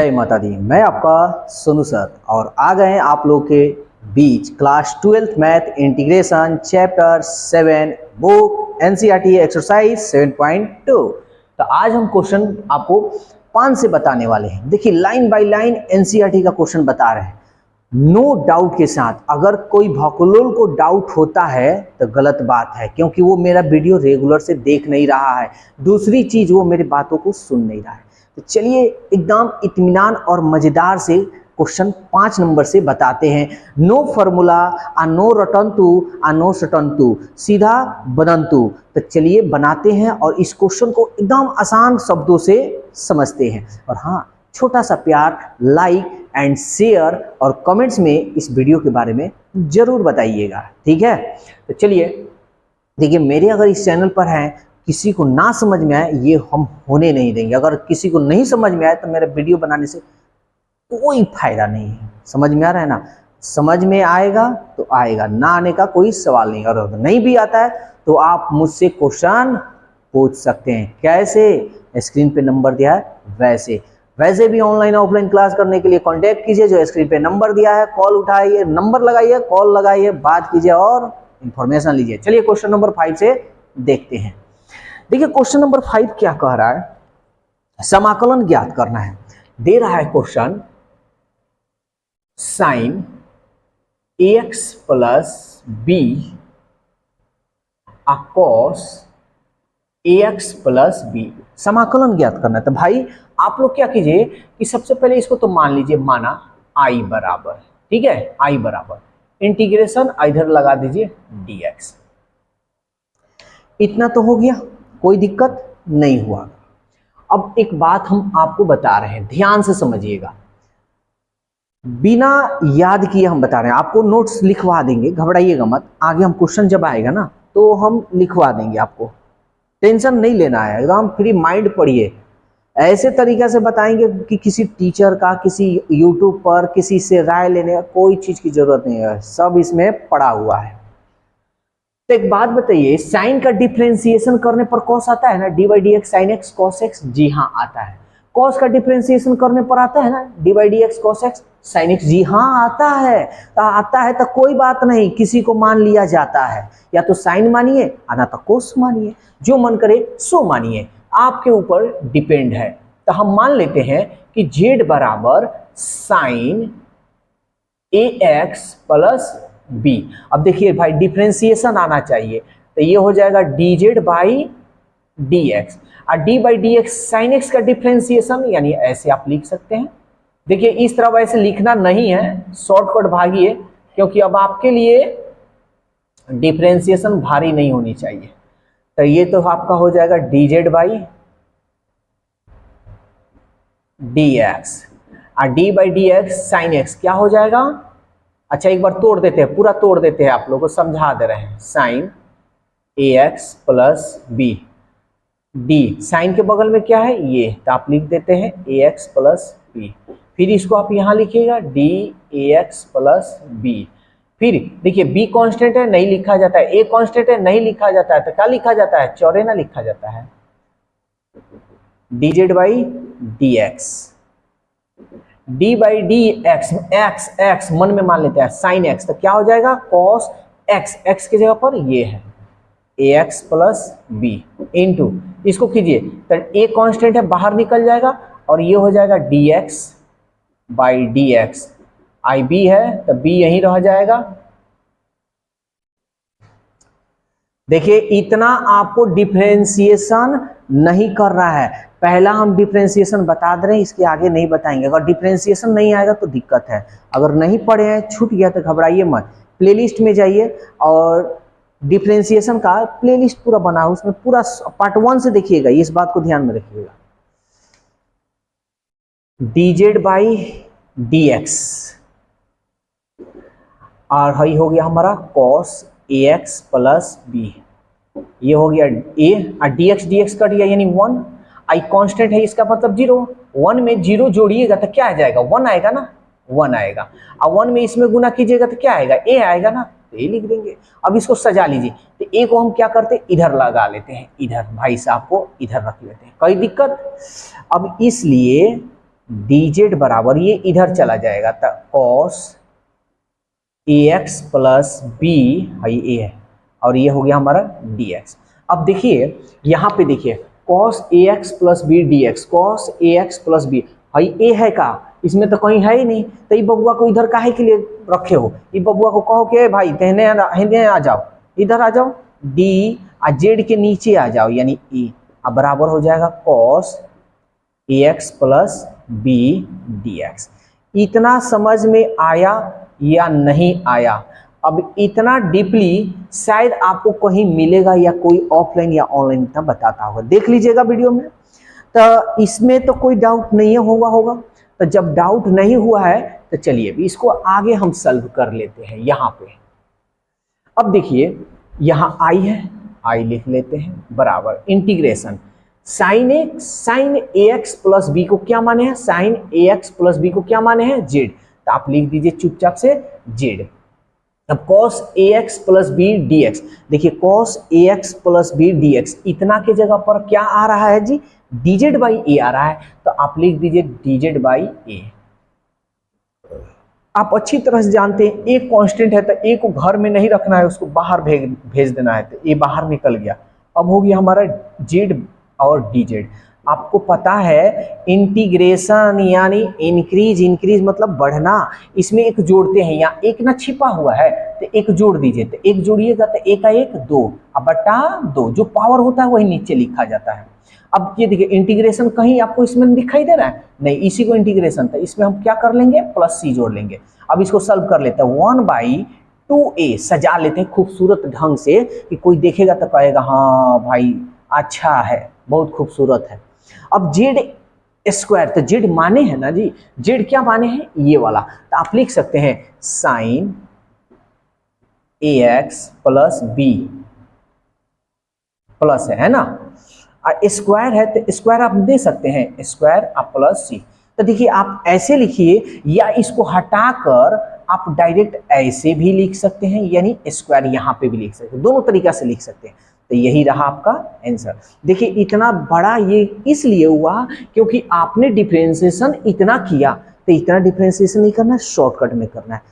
जय माता दी। मैं आपका सोनू सर और आ गए हैं आप लोग के बीच class 12th math integration chapter 7 book NCERT exercise 7.2। तो आज हम क्वेश्चन आपको 5 से बताने वाले हैं। देखिए लाइन बाय लाइन एनसीईआरटी का क्वेश्चन बता रहे हैं, नो डाउट के साथ। अगर कोई भौकलोल को डाउट होता है तो गलत बात है, क्योंकि वो मेरा वीडियो रेगुलर से देख नहीं रहा है। दूसरी चीज, वो मेरी बातों को सुन नहीं रहा है। तो चलिए एकदम इत्मीनान और मजेदार से क्वेश्चन 5 नंबर से बताते हैं। नो फॉर्मूला आ नो रटंतु आ नो सटंतु सीधा बदंतु। तो चलिए बनाते हैं और इस क्वेश्चन को एकदम आसान शब्दों से समझते हैं। और हाँ, छोटा सा प्यार, लाइक एंड शेयर और कमेंट्स में इस वीडियो के बारे में जरूर बताइएगा, ठीक है। तो चलिए देखिए, मेरे अगर इस चैनल पर हैं, किसी को ना समझ में आए ये हम होने नहीं देंगे। अगर किसी को नहीं समझ में आए तो मेरा वीडियो बनाने से कोई फायदा नहीं है। समझ में आ रहा है ना? समझ में आएगा तो आएगा, ना आने का कोई सवाल नहीं। और अगर नहीं भी आता है तो आप मुझसे क्वेश्चन पूछ सकते हैं। कैसे? स्क्रीन पे नंबर दिया है वैसे भी ऑनलाइन ऑफलाइन क्लास करने के लिए कांटेक्ट कीजिए, जो स्क्रीन पे नंबर दिया है। कॉल उठाइए, नंबर लगाइए, कॉल लगाइए, बात कीजिए और इंफॉर्मेशन लीजिए। चलिए क्वेश्चन नंबर 5 से देखते हैं। देखिए क्वेश्चन नंबर 5 क्या कह रहा है, समाकलन ज्ञात करना है। दे रहा है question sine ax plus B cos ax plus B, समाकलन ज्ञात करना है। तो भाई आप लोग क्या कीजिए कि सबसे पहले इसको तो मान लीजिए, माना i बराबर, ठीक है, i बराबर इंटीग्रेशन इधर लगा दीजिए dx। इतना तो हो गया, कोई दिक्कत नहीं हुआ। अब एक बात हम आपको बता रहे हैं, ध्यान से समझिएगा, बिना याद किए हम बता रहे हैं। आपको नोट्स लिखवा देंगे, घबराइएगा मत। आगे हम क्वेश्चन जब आएगा ना तो हम लिखवा देंगे, आपको टेंशन नहीं लेना है, एकदम फ्री माइंड पढ़िए। ऐसे तरीके से बताएंगे कि किसी टीचर का, किसी यूट्यूब पर किसी से राय लेने का कोई चीज की जरूरत नहीं है, सब इसमें पड़ा हुआ है। तो एक बात बताइए, साइन का डिफरेंशिएशन करने पर कॉस आता है ना, d by D x sine x cos x. जी हाँ आता है। कॉस का डिफरेंशिएशन करने पर आता है ना, d by D x cos x sine x. जी हाँ आता है। आता है तो कोई बात नहीं, किसी को मान लिया जाता है। या तो साइन मानिए या तो कॉस मानिए, जो मन करे सो मानिए, आपके ऊपर डिपेंड है। तो हम मान लेते हैं कि जेड बराबर sign a x plus B. अब देखिए भाई, डिफरेंशिएशन आना चाहिए, तो ये हो जाएगा d z by D x. और d by D x sine x का डिफरेंशिएशन, यानी ऐसे आप लिख सकते हैं। देखिए इस तरह वैसे लिखना नहीं है, शॉर्टकट भागिए, क्योंकि अब आपके लिए डिफरेंशिएशन भारी नहीं होनी चाहिए। तो ये तो आपका हो जाएगा d z by D x, और d by D x sine x क्या हो जाएगा। अच्छा एक बार तोड़ देते हैं, पूरा तोड़ देते हैं, आप लोगों को समझा दे रहे हैं। Sine a x plus b, d sine के बगल में क्या है ये, तो आप लिख देते हैं ए एक्स प्लस बी। फिर इसको आप यहाँ लिखिएगा D A x plus B. फिर देखिए बी कांस्टेंट है, नहीं लिखा जाता है, ए कांस्टेंट है, नहीं लिखा जाता है, तो क्या लिखा जाता है, चौरे ना लिखा जाता है, D z by D x. D by D x, x x मन में मान लेते हैं साइन एक्स, तो क्या हो जाएगा कॉस एक्स, एक्स की जगह पर ये है ए एक्स प्लस बी इंटू, इसको कीजिए तो ए कांस्टेंट है बाहर निकल जाएगा, और ये हो जाएगा D X by D X. I B है तो बी यहीं रह जाएगा। देखिए इतना आपको डिफरेंशिएशन नहीं कर रहा है, पहला हम डिफरेंशिएशन बता दे रहे हैं, इसके आगे नहीं बताएंगे। अगर डिफरेंशिएशन नहीं आएगा तो दिक्कत है। अगर नहीं पढ़े हैं, छूट गया तो घबराइए मत, प्लेलिस्ट में जाइए और डिफरेंशिएशन का प्लेलिस्ट पूरा बना है, उसमें पूरा पार्ट 1 से देखिएगा, इस बात को ध्यान में रखिएगा। D z by D x, और हई हो गया हमारा cos a x plus B, ये हो गया ए, और डी एक्स कट गया यानी 1। आई कांस्टेंट है, इसका मतलब 0। 1 में 0 जोड़िएगा तो क्या आ जाएगा, 1 आएगा ना, 1 आएगा। और 1 में इसमें गुना कीजिएगा तो क्या आएगा, ए आएगा ना, तो ए लिख देंगे। अब इसको सजा लीजिए, तो ए को हम क्या करते हैं, इधर लगा लेते हैं, इधर भाई साहब को इधर रख लेते हैं, कोई दिक्कत। अब इसलिए डी जेड बराबर, ये इधर चला जाएगा तो cos a x plus B, ये है, और ये हो गया हमारा डी एक्स। अब देखिए यहाँ पे देखिए cos a x plus b d x, cos a x plus b, भाई ए है का, इसमें तो कहीं है ही नहीं, तो ये बबुआ को इधर काहे के लिए रखे हो, ये बबुआ को कहो कि भाई तेने आ जाओ, इधर आ जाओ, डी आ जेड के नीचे आ जाओ, यानी ई, अब बराबर हो जाएगा cos a x plus b d x. इतना समझ में आया या नहीं आया? अब इतना डीपली शायद आपको कहीं मिलेगा या कोई ऑफलाइन या ऑनलाइन इतना बताता होगा, देख लीजिएगा वीडियो में। तो इसमें तो कोई डाउट नहीं होगा। तो जब डाउट नहीं हुआ है तो चलिए इसको आगे हम सॉल्व कर लेते हैं। यहाँ पे अब देखिए यहाँ आई है, आई लिख लेते हैं बराबर integration sign a x plus B को क्या माने हैं, sine a x plus B को क्या माने हैं, जेड, तो आप लिख दीजिए चुपचाप से जेड। अब cos a x plus b d x, देखिए cos a x plus b d x, इतना के जगह पर क्या आ रहा है जी, डी जेड बाई ए आ रहा है, तो आप लिख दीजिए डी जेड बाई ए। आप अच्छी तरह से जानते हैं एक कांस्टेंट है तो ए को घर में नहीं रखना है, उसको बाहर भेज देना है, तो ए बाहर निकल गया। अब हो गया हमारा जेड और डी जेड। आपको पता है इंटीग्रेशन यानी इंक्रीज मतलब बढ़ना, इसमें एक जोड़ते हैं, यहाँ एक ना छिपा हुआ है तो एक जोड़ दीजिए, तो एक जोड़िएगा तो एक का एक दो, अब बटा दो, जो पावर होता है वही नीचे लिखा जाता है। अब ये देखिए इंटीग्रेशन कहीं आपको इसमें दिखाई दे रहा है नहीं, इसी को इंटीग्रेशन था, इसमें हम क्या कर लेंगे प्लस सी जोड़ लेंगे। अब इसको सॉल्व कर लेते हैं, 1/2a सजा लेते हैं खूबसूरत ढंग से कि कोई देखेगा तो कहेगा हाँ भाई अच्छा है, बहुत खूबसूरत है। अब जेड स्क्वायर, तो जेड माने है ना जी, जेड क्या माने हैं ये वाला, तो आप लिख सकते हैं sine a x plus B plus है ना, स्क्वायर है तो स्क्वायर आप दे सकते हैं, स्क्वायर आप प्लस सी। तो देखिए आप ऐसे लिखिए या इसको हटाकर आप डायरेक्ट ऐसे भी लिख सकते हैं, यानी स्क्वायर यहाँ पे भी लिख सकते हैं, दोनों तरीका से लिख सकते हैं। तो यही रहा आपका आंसर। देखिए इतना बड़ा ये इसलिए हुआ क्योंकि आपने डिफरेंशिएशन इतना किया, तो इतना डिफरेंशिएशन नहीं करना है, शॉर्टकट में करना है।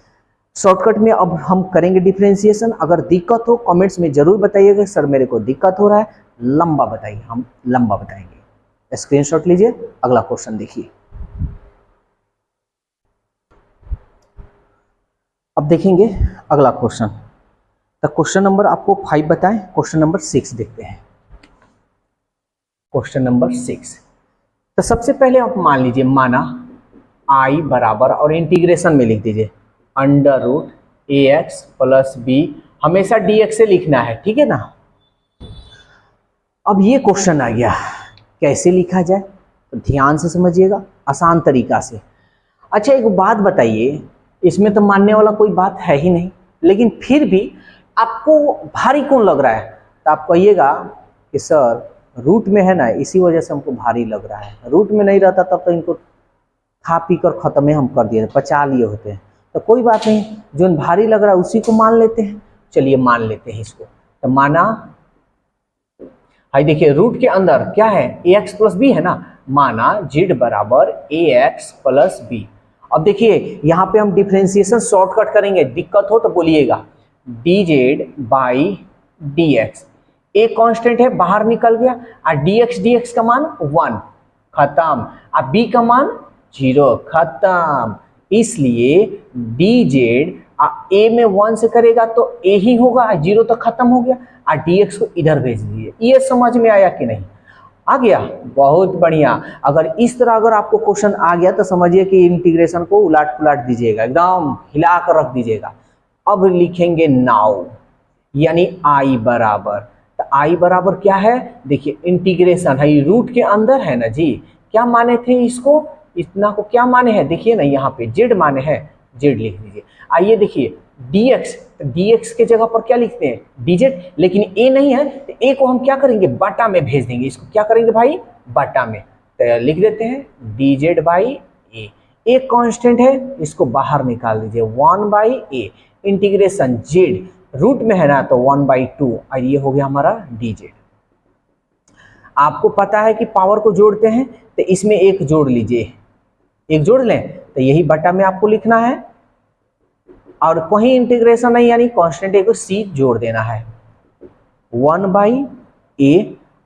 शॉर्टकट में अब हम करेंगे डिफरेंशिएशन। अगर दिक्कत हो कमेंट्स में जरूर बताइएगा, सर मेरे को दिक्कत हो रहा है, लंबा बताइए, हम लंबा बताएंगे। स्क्रीनशॉट लीजिए, अगला क्वेश्चन देखिए। अब देखेंगे अगला क्वेश्चन, तो क्वेश्चन नंबर आपको 5 बताएं, क्वेश्चन नंबर 6 देखते हैं। क्वेश्चन नंबर 6, तो सबसे पहले आप मान लीजिए, माना आई बराबर और इंटीग्रेशन में लिख दीजिए अंडर रूट ए एक्स प्लस बी, हमेशा डी एक्स से लिखना है, ठीक है ना। अब ये क्वेश्चन आ गया, कैसे लिखा जाए, तो ध्यान से समझिएगा, आसान तरीका से। अच्छा एक बात बताइए, इसमें तो मानने वाला कोई बात है ही नहीं, लेकिन फिर भी आपको भारी कौन लग रहा है, तो आप कहिएगा कि सर रूट में है ना, इसी वजह से हमको भारी लग रहा है, रूट में नहीं रहता तब तो इनको खा पी कर खत्म हम कर दिए, पचा लिए होते हैं। तो कोई बात नहीं, जो भारी लग रहा है उसी को मान लेते हैं। चलिए मान लेते हैं इसको, तो माना भाई देखिए रूट के अंदर क्या है, ए एक्स प्लस बी है ना, माना जेड बराबर ए एक्स प्लस बी। अब देखिए यहाँ पे हम डिफरेंशिएशन शॉर्टकट करेंगे, दिक्कत हो तो बोलिएगा, D z by D x, a constant है बाहर निकल गया, और डी एक्स का मान 1 खत्म, और बी का मान 0 खत्म। इसलिए डी जेड ए में 1 से करेगा तो ए ही होगा, 0 तो खत्म हो गया, और डी एक्स को इधर भेज दीजिए। ये समझ में आया कि नहीं? आ गया, बहुत बढ़िया। अगर इस तरह अगर आपको क्वेश्चन आ गया तो समझिए कि इंटीग्रेशन को उलट पुलट दीजिएगा, एकदम हिला कर रख दीजिएगा। अब लिखेंगे नाउ, यानी आई बराबर, तो आई बराबर क्या है, देखिए इंटीग्रेशन है, रूट के अंदर है ना जी, क्या माने थे इसको, इतना को क्या माने हैं, देखिए ना यहाँ पे जेड माने हैं, जेड लिख दीजिए। आइए देखिए dx, तो dx के जगह पर क्या लिखते हैं dz, लेकिन a नहीं है तो a को हम क्या करेंगे बटा में भेज देंगे, इसको क्या करेंगे भाई बटा में, तो लिख देते हैं dz बाई a, एक कांस्टेंट है इसको बाहर निकाल दीजिए 1/a, इंटीग्रेशन z रूट में है ना तो 1/2, और ये हो गया हमारा dz। आपको पता है कि पावर को जोड़ते हैं तो इसमें एक जोड़ लीजिए, एक जोड़ लें तो यही बटा में आपको लिखना है, और कहीं इंटीग्रेशन नहीं यानी कांस्टेंट एक सी जोड़ देना है। 1/a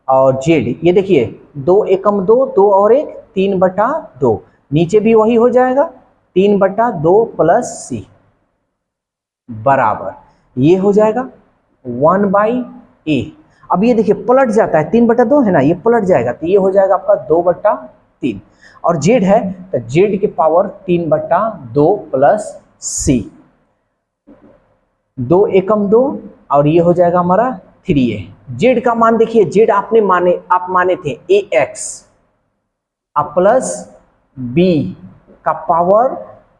और जेड, ये देखिए 2 एकम 2, 2 और 1 3/2, नीचे भी वही हो जाएगा 3/2 प्लस सी बराबर ये हो जाएगा 1/a। अब ये देखिए पलट जाता है, 3/2 है ना, ये पलट जाएगा तो ये हो जाएगा आपका 2/3, और जेड है तो जेड के पावर 3/2 प्लस सी, 2 एकम 2 और ये हो जाएगा हमारा 3a। जेड का मान देखिए, जेड आप माने थे ax प्लस बी का पावर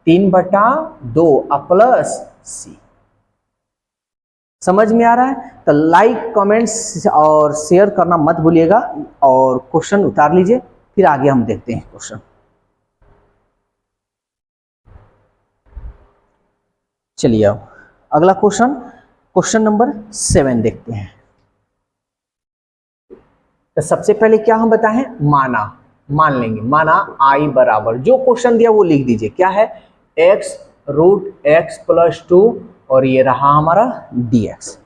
3/2 प्लस सी। समझ में आ रहा है? तो लाइक कमेंट्स और शेयर करना मत भूलिएगा, और क्वेश्चन उतार लीजिए, फिर आगे हम देखते हैं क्वेश्चन। चलिए अब अगला क्वेश्चन, क्वेश्चन नंबर 7 देखते हैं। तो सबसे पहले क्या हम बताएं, मान लेंगे, माना आई बराबर, जो क्वेश्चन दिया वो लिख दीजिए, क्या है x√x+2 और ये रहा हमारा dx।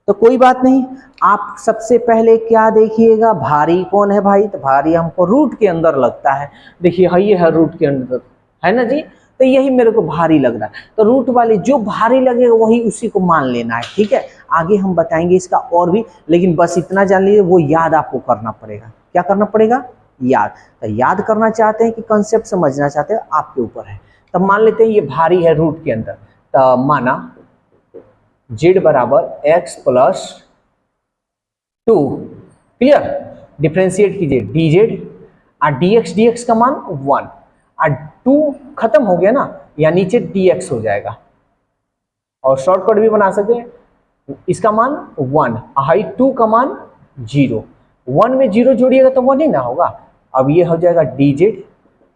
तो कोई बात नहीं, आप सबसे पहले क्या देखिएगा, भारी कौन है भाई, तो भारी हमको रूट के अंदर लगता है। देखिए ये है रूट के अंदर, है ना जी, तो यही मेरे को भारी लग रहा है, तो रूट वाले जो भारी लगेगा वही उसी को मान लेना है, ठीक है। आगे हम बताएंगे इसका और भी, लेकिन बस इतना जान लीजिए, वो याद आपको करना पड़ेगा। क्या करना पड़ेगा, याद। तो याद करना चाहते हैं कि कंसेप्ट समझना चाहते हैं, आपके ऊपर है। तब मान लेते हैं ये भारी है रूट के अंदर, तो माना z बराबर x+2, क्लियर, डिफ्रेंशिएट कीजिए dz और dx का मान 1 और 2 खत्म हो गया ना, या नीचे dx हो जाएगा, और शॉर्टकट भी बना सकते हैं, इसका मान 1 हाई 2 का मान 0, 1 में 0 जोड़िएगा तो 1 ही ना होगा। अब ये हो जाएगा dz,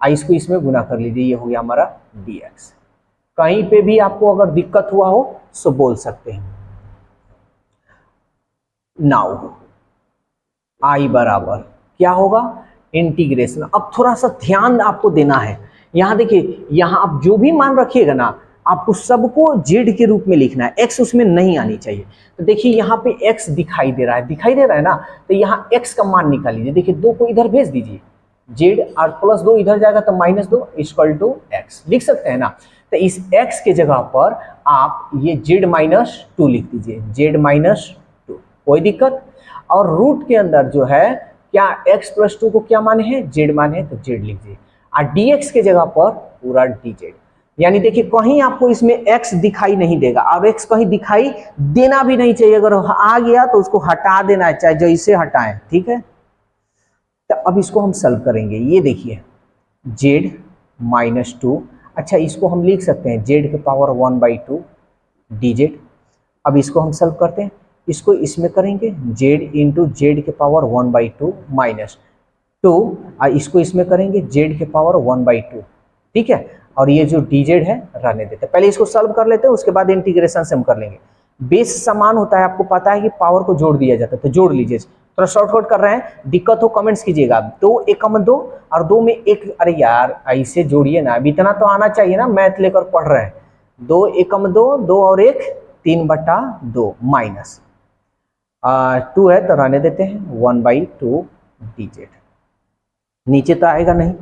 इसको इसमें गुना कर लीजिए, ये हो गया हमारा dx। कहीं पे भी आपको अगर दिक्कत हुआ हो सो बोल सकते हैं। नाउ आई बराबर क्या होगा, इंटीग्रेशन। अब थोड़ा सा ध्यान आपको देना है, यहां देखिए, यहां आप जो भी मान रखिएगा ना, आपको सबको z के रूप में लिखना है, x उसमें नहीं आनी चाहिए। तो देखिए यहाँ पे x दिखाई दे रहा है ना, तो यहाँ x का मान निकाल लीजिए। देखिए 2 को इधर भेज दीजिए, z और +2 इधर जाएगा तो -2 = x लिख सकते हैं ना। तो इस x के जगह पर आप ये z-2 लिख दीजिए, z-2, कोई दिक्कत। और रूट के अंदर जो है क्या x+2 को क्या माने हैं, z माने हैं, तो z लीजिए, और dx के जगह पर पूरा dz। यानी देखिए कहीं आपको इसमें x दिखाई नहीं देगा, और x कहीं दिखाई देना भी नहीं चाहिए, अगर आ गया तो उसको हटा देना है, चाहे जैसे हटाएं, ठीक है। तो अब इसको हम सॉल्व करेंगे, ये देखिए z-2, अच्छा इसको हम लिख सकते हैं z के पावर 1/2 dz। अब इसको हम सॉल्व करते हैं, इसको इसमें करेंगे z इंटू जेड के पावर 1/2 -2, और इसको इसमें करेंगे z के पावर 1/2, ठीक है। और ये जो dz है रहने देते हैं, पहले इसको सॉल्व कर लेते हैं, उसके बाद इंटीग्रेशन से हम कर लेंगे। बेस समान होता है, आपको पता है कि पावर को जोड़ दिया जाता है, तो जोड़ लीजिए। थोड़ा शॉर्टकट कर रहे हैं, दिक्कत हो कमेंट्स कीजिएगा। 2 एकम 2 और 2 में 1, अरे यार ऐसे जोड़िए ना, अब इतना तो आना चाहिए ना, मैथ लेकर पढ़ रहे हैं। 2 एकम 2, 2 और 1 3/2 माइनस 2 है तो रहने देते हैं 1/2 dz। नीचे तो आएगा नहीं,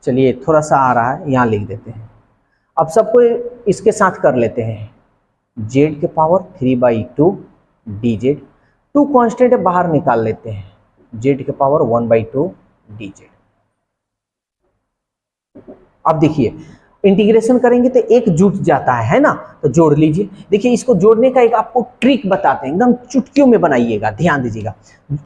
चलिए थोड़ा सा आ रहा है, यहाँ लिख देते हैं। अब सबको इसके साथ कर लेते हैं, z के पावर 3/2 dz, 2 कांस्टेंट बाहर निकाल लेते हैं, z के पावर 1/2 dz। अब देखिए इंटीग्रेशन करेंगे तो एक जुट जाता है ना, तो जोड़ लीजिए। देखिए इसको जोड़ने का एक आपको ट्रिक बताते हैं, एकदम चुटकियों में बनाइएगा, ध्यान दीजिएगा।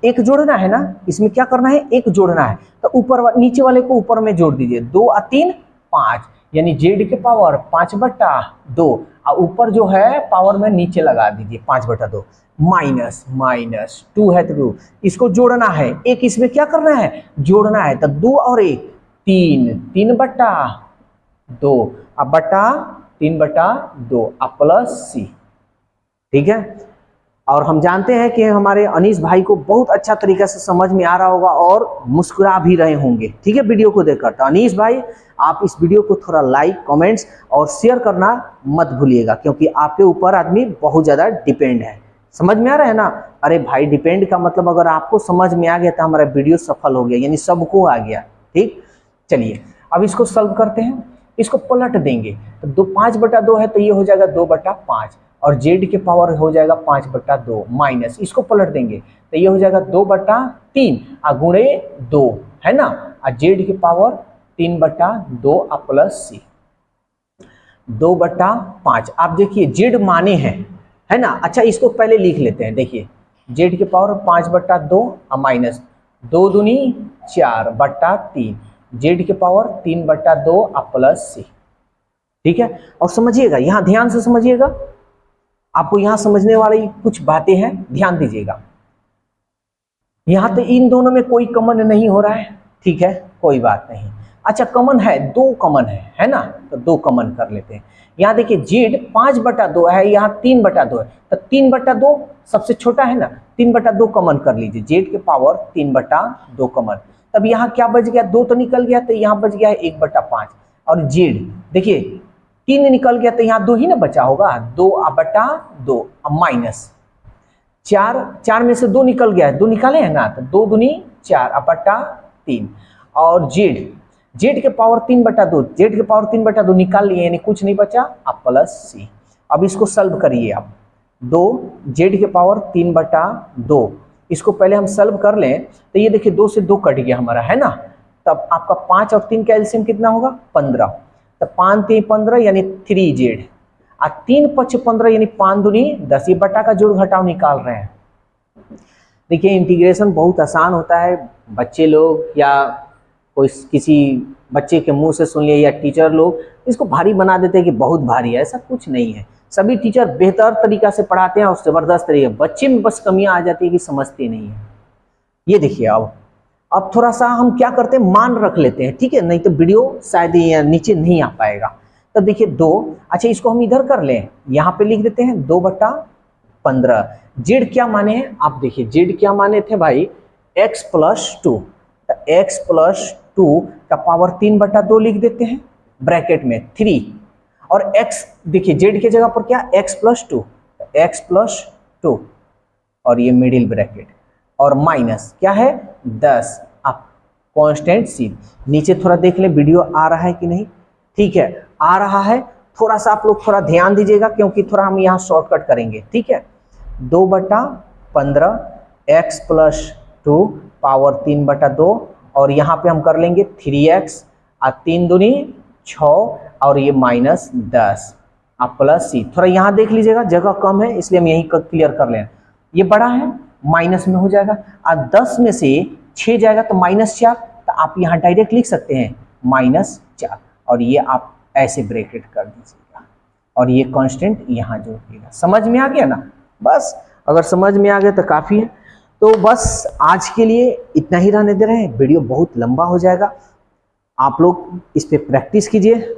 एक जोड़ना है ना, इसमें क्या करना है, एक जोड़ना है, तो ऊपर नीचे वाले को ऊपर में जोड़ दीजिए, 2 और 3 5, यानी z के पावर 5/2, और ऊपर जो है पावर में नीचे लगा दीजिए 5/2, माइनस 2 है तो 2, इसको जोड़ना है, एक इसमें क्या करना है, जोड़ना है, तो 2 और 1 3/2, अब बटा 3/2 प्लस सी, ठीक है। और हम जानते हैं कि हमारे अनीस भाई को बहुत अच्छा तरीका से समझ में आ रहा होगा और मुस्कुरा भी रहे होंगे, ठीक है, वीडियो को देखकर। तो अनीस भाई आप इस वीडियो को थोड़ा लाइक, कमेंट्स और शेयर करना मत भूलिएगा, क्योंकि आपके ऊपर आदमी बहुत ज़्यादा डिपेंड है। समझ में आ रहा है ना? अरे भाई, डिपेंड का मतलब अगर आपको समझ में आ गया तो हमारा वीडियो सफल हो गया, यानी सबको आ गया। ठीक, चलिए अब इसको सॉल्व करते हैं। इसको पलट देंगे तो 5/2 है तो ये हो जाएगा 2/5, और जेड के पावर हो जाएगा 5/2 माइनस, इसको पलट देंगे तो ये हो जाएगा 2/3 गुणे 2, है ना, और जेड के पावर 3/2 प्लस सी 2/5। आप देखिए जेड माने हैं, है ना। अच्छा, इसको पहले लिख लेते हैं। देखिए जेड के पावर 5/2 माइनस 2 दूनी 4/3, जेड के पावर 3/2 प्लस सी। ठीक है, और समझिएगा, यहां ध्यान से समझिएगा, आपको यहां समझने वाली कुछ बातें हैं, ध्यान दीजिएगा। यहां तो इन दोनों में कोई कॉमन नहीं हो रहा है, ठीक है, कोई बात नहीं। अच्छा, कॉमन है, 2 कॉमन है ना, तो 2 कॉमन कर लेते हैं। यहाँ देखिए जेड 5/2 है, यहाँ 3/2 है, तो 3/2 सबसे छोटा है ना, 3/2 कॉमन कर लीजिए, जेड के पावर 3/2 कॉमन। तब यहाँ क्या बच गया, 2 तो निकल गया, तो यहाँ बच गया है 1/5, और जेड देखिए 3 निकल गया, तो यहाँ 2 ही ना बचा होगा, 2/2 माइनस 4 में से 2 निकल गया है, 2 निकाले हैं ना, तो 2 दूनी 4/3, और जेड के पावर 3/2, जेड के पावर 3/2 निकाल लिए, यानी कुछ नहीं बचा, अब प्लस सी। अब इसको सॉल्व करिए आप, 2 जेड के पावर 3/2, इसको पहले हम सॉल्व कर लें तो ये देखिए 2 से 2 कट गया हमारा, है ना। तब आपका 5 और 3 का एलसीएम कितना होगा, 15, तो 5 3 15 यानी 3 जेड, 3 5 15 यानी 5 दूनी 10, ये बटा का जोड़ घटाव निकाल रहे हैं। देखिए इंटीग्रेशन बहुत आसान होता है, बच्चे लोग या कोई किसी बच्चे के मुंह से सुन लिए या टीचर लोग इसको भारी बना देते हैं कि बहुत भारी है, ऐसा कुछ नहीं है। सभी टीचर बेहतर तरीका से पढ़ाते हैं और जबरदस्त तरीके, बच्चे में बस कमियां आ जाती है कि समझते नहीं है। ये देखिए अब थोड़ा सा हम क्या करते हैं, मान रख लेते हैं, ठीक है, नहीं तो वीडियो शायद नीचे नहीं आ पाएगा। तो देखिए 2, अच्छा इसको हम इधर कर लें, यहाँ पे लिख देते हैं 2/15। जेड क्या माने हैं, आप देखिए जेड क्या माने थे भाई, x+2, तो x+2 का पावर 3/2 लिख देते हैं, ब्रैकेट में 3, और x देखिए जेड के जगह पर क्या, x+2, x+2, और ये मिडिल ब्रैकेट, और माइनस क्या है 10, आप कांस्टेंट सी। नीचे थोड़ा देख लें वीडियो आ रहा है कि नहीं, ठीक है आ रहा है, थोड़ा सा आप लोग थोड़ा ध्यान दीजिएगा, क्योंकि थोड़ा हम यहाँ शॉर्टकट करेंगे, ठीक है। 2/15 x+2 पावर 3/2, और यहाँ पे हम कर लेंगे 3x, 3 दूनी 6, और ये माइनस 10 आप प्लस सी। थोड़ा यहाँ देख लीजिएगा, जगह कम है इसलिए हम यही क्लियर कर लें, ये बड़ा है माइनस में हो जाएगा, और 10 में से 6 जाएगा तो -4, तो आप यहाँ डायरेक्ट लिख सकते हैं -4, और ये आप ऐसे ब्रैकेट कर दीजिएगा, और ये कांस्टेंट यहाँ जोड़ दिएगा। समझ में आ गया ना? बस अगर समझ में आ गया तो काफ़ी है। तो बस आज के लिए इतना ही रहने दे रहे हैं, वीडियो बहुत लंबा हो जाएगा, आप लोग इस पे प्रैक्टिस कीजिए।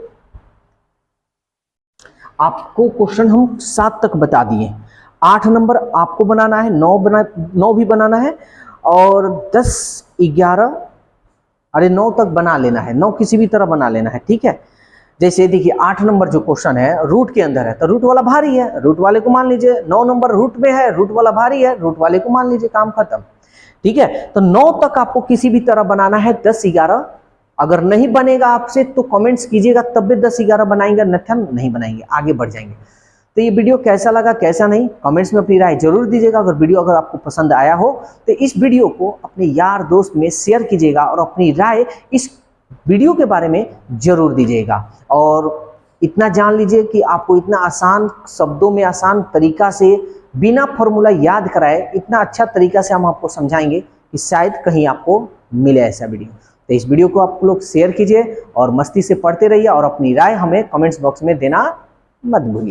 आपको क्वेश्चन हम 7 तक बता दिए, 8 नंबर आपको बनाना है, 9 भी बनाना है, और 10 11 अरे 9 तक बना लेना है, 9 किसी भी तरह बना लेना है, ठीक है। जैसे देखिए 8 नंबर जो क्वेश्चन है रूट के अंदर है, तो रूट वाला भारी है, रूट वाले को मान लीजिए। 9 नंबर रूट में है, रूट वाला भारी है, रूट वाले को मान लीजिए, काम खत्म, ठीक है। तो 9 तक आपको किसी भी तरह बनाना है, 10 11 अगर नहीं बनेगा आपसे तो कमेंट्स कीजिएगा, तब भी 10 11 बनाएंगे, अन्यथा नहीं बनाएंगे, आगे बढ़ जाएंगे। तो ये वीडियो कैसा लगा कैसा नहीं, कमेंट्स में अपनी राय जरूर दीजिएगा। अगर वीडियो अगर आपको पसंद आया हो तो इस वीडियो को अपने यार दोस्त में शेयर कीजिएगा, और अपनी राय इस वीडियो के बारे में जरूर दीजिएगा। और इतना जान लीजिए कि आपको इतना आसान शब्दों में, आसान तरीका से, बिना फॉर्मूला याद कराए, इतना अच्छा तरीका से हम आपको समझाएंगे कि शायद कहीं आपको मिले ऐसा वीडियो। तो इस वीडियो को आप लोग शेयर कीजिए और मस्ती से पढ़ते रहिए, और अपनी राय हमें कमेंट्स बॉक्स में देना मत भूलिए।